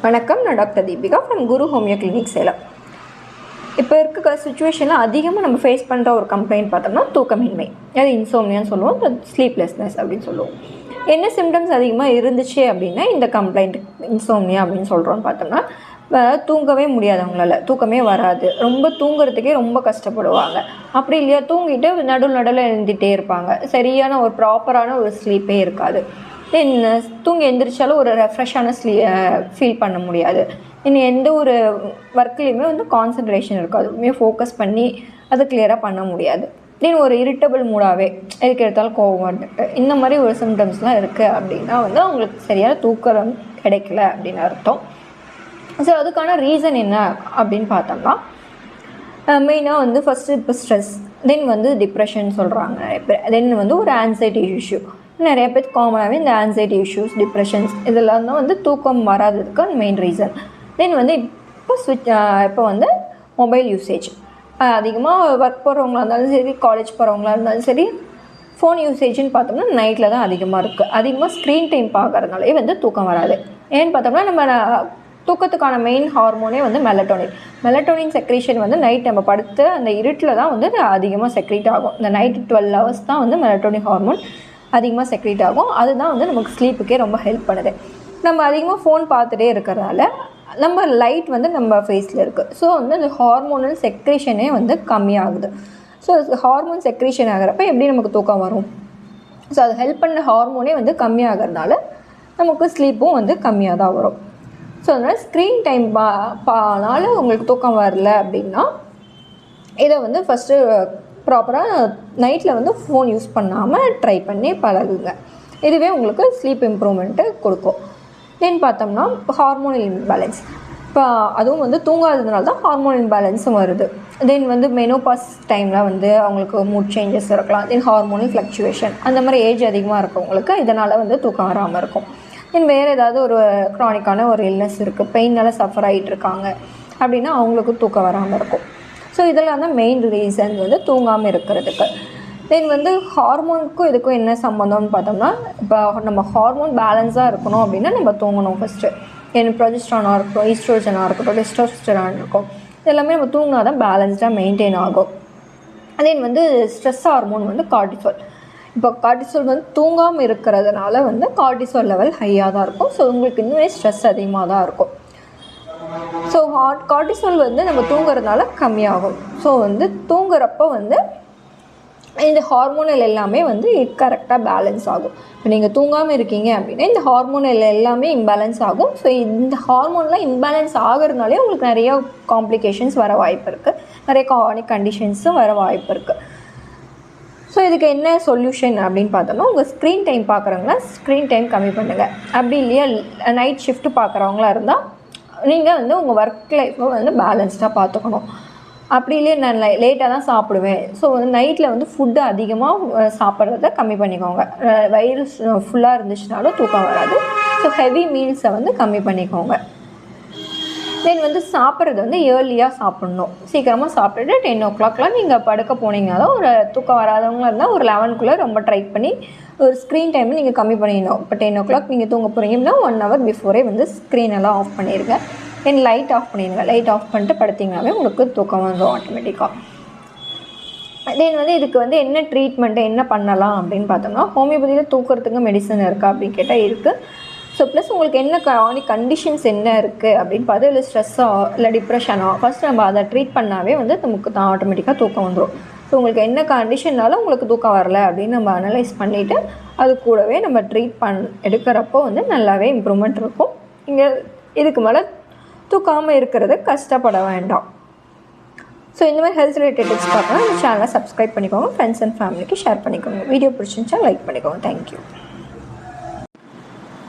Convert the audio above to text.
வணக்கம், நான் doctor Deepika from Guru homeo clinic Salem. இப்போ இருக்க சுச்சுவேஷனில் அதிகமாக நம்ம ஃபேஸ் பண்ணுற ஒரு கம்ப்ளைண்ட் பார்த்தோம்னா தூக்கமின்மை. அது இன்சோம்னியான்னு சொல்லுவோம், ஸ்லீப்லெஸ்னஸ் அப்படின்னு சொல்லுவோம். என்ன சிம்டம்ஸ் அதிகமாக இருந்துச்சு அப்படின்னா இந்த கம்ப்ளைண்ட் இன்சோம்னியா அப்படின்னு சொல்கிறோன்னு பார்த்தோம்னா, தூங்கவே முடியாது, அவங்களால தூக்கமே வராது, ரொம்ப தூங்குறதுக்கே ரொம்ப கஷ்டப்படுவாங்க. அப்படி இல்லையா, தூங்கிட்டு நடுவில் எழுந்துகிட்டே இருப்பாங்க, சரியான ஒரு ப்ராப்பரான ஒரு ஸ்லீப்பே இருக்காது. தென் தூங்கி எழுந்திரிச்சாலும் ஒரு ரெஃப்ரெஷ்ஷான ஃபீல் பண்ண முடியாது. இன்னும் எந்த ஒரு ஒர்க்லேயுமே கான்சன்ட்ரேஷன் இருக்காது, ஃபோக்கஸ் பண்ணி அதை கிளியராக பண்ண முடியாது. தென் ஒரு இரிட்டபிள் மூடாகவே எதுக்கு எடுத்தாலும் கோவம் வந்துட்டு இந்த மாதிரி ஒரு சிம்டம்ஸ்லாம் இருக்குது அப்படின்னா அவங்களுக்கு சரியான தூக்கம் கிடைக்கல அப்படின்னு அர்த்தம். ஸோ அதுக்கான ரீசன் என்ன அப்படின்னு பார்த்தோம்னா, மெயினாக ஃபஸ்ட்டு இப்போ ஸ்ட்ரெஸ், தென் டிப்ரெஷன் சொல்கிறாங்க நிறைய பேர், தென் ஒரு ஆன்சைட்டி இஷ்யூ. நிறைய பேர் காமனாகவே இந்த ஆன்சைட்டி இஷ்யூஸ், டிப்ரெஷன்ஸ் இதெல்லாம் தான் தூக்கம் வராததுக்கு மெயின் ரீசன். தென் இப்போ மொபைல் யூசேஜ் அதிகமாக ஒர்க் போகிறவங்களா இருந்தாலும் சரி, காலேஜ் போகிறவங்களா இருந்தாலும் சரி, ஃபோன் யூசேஜ்னு பார்த்தோம்னா நைட்டில் தான் அதிகமாக இருக்குது. அதிகமாக ஸ்க்ரீன் டைம் பார்க்குறதுனாலே தூக்கம் வராது. ஏன்னு பார்த்தோம்னா நம்ம தூக்கத்துக்கான மெயின் ஹார்மோனே மெலட்டோனின் செக்ரீஷன் நைட் நம்ம படுத்து அந்த இருட்டில் தான் அதிகமாக செக்ரீட் ஆகும். இந்த நைட்டு 12 hours தான் மெலட்டோனின் ஹார்மோன் அதிகமாக செக்ரீட் ஆகும். அதுதான் நமக்கு ஸ்லீப்புக்கே ரொம்ப ஹெல்ப் பண்ணுது. நம்ம அதிகமாக ஃபோன் பார்த்துட்டே இருக்கிறதால நம்ம லைட் நம்ம ஃபேஸில் இருக்குது. ஸோ அந்த ஹார்மோனல் செக்ரீஷனே கம்மியாகுது. ஸோ ஹார்மோன் செக்ரீஷன் ஆகிறப்ப எப்படி நமக்கு தூக்கம் வரும்? ஸோ அது ஹெல்ப் பண்ண ஹார்மோனே கம்மியாகிறதுனால நமக்கு ஸ்லீப்பும் கம்மியாக தான் வரும். ஸோ அதனால் ஸ்க்ரீன் டைம் பானால உங்களுக்கு தூக்கம் வரல அப்படின்னா இதை ஃபஸ்ட்டு ப்ராப்பராக நைட்டில் ஃபோன் யூஸ் பண்ணாமல் ட்ரை பண்ணி பழகுங்க. இதுவே உங்களுக்கு ஸ்லீப் இம்ப்ரூவ்மெண்ட்டு கொடுக்கும். தென் பார்த்தோம்னா ஹார்மோனல் இம்பேலன்ஸ், இப்போ அதுவும் தூங்காததுனால தான் ஹார்மோனல் இம்பேலன்ஸும் வருது. தென் மெனோபாஸ் டைமில் அவங்களுக்கு மூட் சேஞ்சஸ் இருக்கலாம். தென் ஹார்மோனல் ஃப்ளக்சுவேஷன், அந்த மாதிரி ஏஜ் அதிகமாக இருக்கவங்களுக்கு இதனால் தூக்கம் வராமல் இருக்கும். தென் வேறு ஏதாவது ஒரு க்ரானிக்கான ஒரு இல்னஸ் இருக்குது, பெயினால் சஃபர் ஆகிட்டு இருக்காங்க அப்படின்னா அவங்களுக்கு தூக்கம் வராமல் இருக்கும். ஸோ இதெல்லாம் தான் மெயின் ரீசன் தூங்காமல் இருக்கிறதுக்கு. தென் ஹார்மோனுக்கும் இதுக்கும் என்ன சம்மந்தம்னு பார்த்தோம்னா, இப்போ நம்ம ஹார்மோன் பேலன்ஸாக இருக்கணும் அப்படின்னா நம்ம தூங்கணும் ஃபஸ்ட்டு. ப்ரொஜெஸ்ட்ரானாக இருக்கட்டும், ஈஸ்ட்ரோஜனாக இருக்கட்டும், டெஸ்டோஸ்டெரான் இருக்கும், இதெல்லாமே நம்ம தூங்கினா தான் பேலன்ஸ்டாக மெயின்டைன் ஆகும். தென் ஸ்ட்ரெஸ் ஹார்மோன் கார்டிசோல். இப்போ கார்டிசோல் தூங்காமல் இருக்கிறதுனால கார்டிசோல் லெவல் ஹையாக தான் இருக்கும். ஸோ உங்களுக்கு இன்னுமே ஸ்ட்ரெஸ் அதிகமாக தான் இருக்கும். ஸோ கார்டிசோல் நம்ம தூங்குறதுனால கம்மியாகும். ஸோ தூங்குறப்போ இந்த ஹார்மோனல் எல்லாமே கரெக்டாக பேலன்ஸ் ஆகும். இப்போ நீங்கள் தூங்காமல் இருக்கீங்க அப்படின்னா இந்த ஹார்மோனல் எல்லாமே இம்பேலன்ஸ் ஆகும். ஸோ இந்த ஹார்மோன்லாம் இம்பேலன்ஸ் ஆகிறதுனாலே உங்களுக்கு நிறையா காம்ப்ளிகேஷன்ஸ் வர வாய்ப்பு இருக்குது, நிறைய கார்னிக் கண்டிஷன்ஸும் வர வாய்ப்பு இருக்குது. ஸோ இதுக்கு என்ன சொல்யூஷன் அப்படின்னு பார்த்தோம்னா, உங்கள் ஸ்க்ரீன் டைம் பார்க்குறவங்களா ஸ்க்ரீன் டைம் கம்மி பண்ணுங்கள். அப்படி இல்லையா நைட் ஷிஃப்ட் பார்க்குறவங்களா இருந்தால் நீங்கள் உங்கள் ஒர்க் லைஃப்பை பேலன்ஸ்டாக பார்த்துக்கணும். அப்படி இல்லையே நான் லேட்டாக தான் சாப்பிடுவேன், ஸோ நைட்டில் ஃபுட்டு அதிகமாக சாப்பிட்றத கம்மி பண்ணிக்கோங்க. வயிறு ஃபுல்லாக இருந்துச்சுனாலும் தூக்கம் வராது. ஸோ ஹெவி மீல்ஸை கம்மி பண்ணிக்கோங்க. தென் சாப்பிட்றது ஏர்லியாக சாப்பிட்ணும். சீக்கிரமாக சாப்பிட்டுட்டு 10 o'clock நீங்கள் படுக்க போனீங்கன்னா தான் ஒரு தூக்கம் வராதவங்களாக இருந்தால் ஒரு 11 ரொம்ப ட்ரை பண்ணி ஒரு ஸ்க்ரீன் டைமை நீங்கள் கம்மி பண்ணிடணும். இப்போ 10 o'clock நீங்கள் தூங்க போகிறீங்கன்னா 1 hour பிஃபோரே ஸ்க்ரீனெல்லாம் ஆஃப் பண்ணிடுங்க. தென் லைட் ஆஃப் பண்ணிடுங்க. லைட் ஆஃப் பண்ணிட்டு படுத்திங்கனாவே உங்களுக்கு தூக்கம் வந்துடும் ஆட்டோமேட்டிக்காக. தென் இதுக்கு என்ன ட்ரீட்மெண்ட்டு என்ன பண்ணலாம் அப்படின்னு பார்த்தோம்னா, ஹோமியோபதியில் தூக்கிறதுக்கு மெடிசன் இருக்கா அப்படின்னு கேட்டால் இருக்குது. ஸோ ப்ளஸ் உங்களுக்கு என்ன க்ரானிக் கண்டிஷன்ஸ் என்ன இருக்குது அப்படின்னு பார்த்து, இல்லை ஸ்ட்ரெஸ்ஸா இல்லை டிப்ரெஷனா, ஃபஸ்ட் நம்ம அதை ட்ரீட் பண்ணாவே நமக்கு தான் ஆட்டோமேட்டிக்காக தூக்கம் வந்துடும். ஸோ உங்களுக்கு என்ன கண்டிஷன்னாலும் உங்களுக்கு தூக்கம் வரல அப்படின்னு நம்ம அனலைஸ் பண்ணிவிட்டு அது கூடவே நம்ம ட்ரீட் எடுக்கிறப்போ நல்லாவே இம்ப்ரூவ்மெண்ட் இருக்கும். இங்கே இதுக்கு மேலே தூக்காமல் இருக்கிறது கஷ்டப்பட வேண்டாம். ஸோ இந்த மாதிரி ஹெல்த் ரிலேட்டட் டிப்ஸ் பார்க்கணும். இந்த சேனலை சப்ஸ்கிரைப் பண்ணிக்கோங்க, ஃப்ரெண்ட்ஸ் அண்ட் ஃபேமிலிக்கு ஷேர் பண்ணிக்கோங்க. வீடியோ பிடிச்சிருந்துச்சா லைக் பண்ணிக்கோங்க. தேங்க்யூ.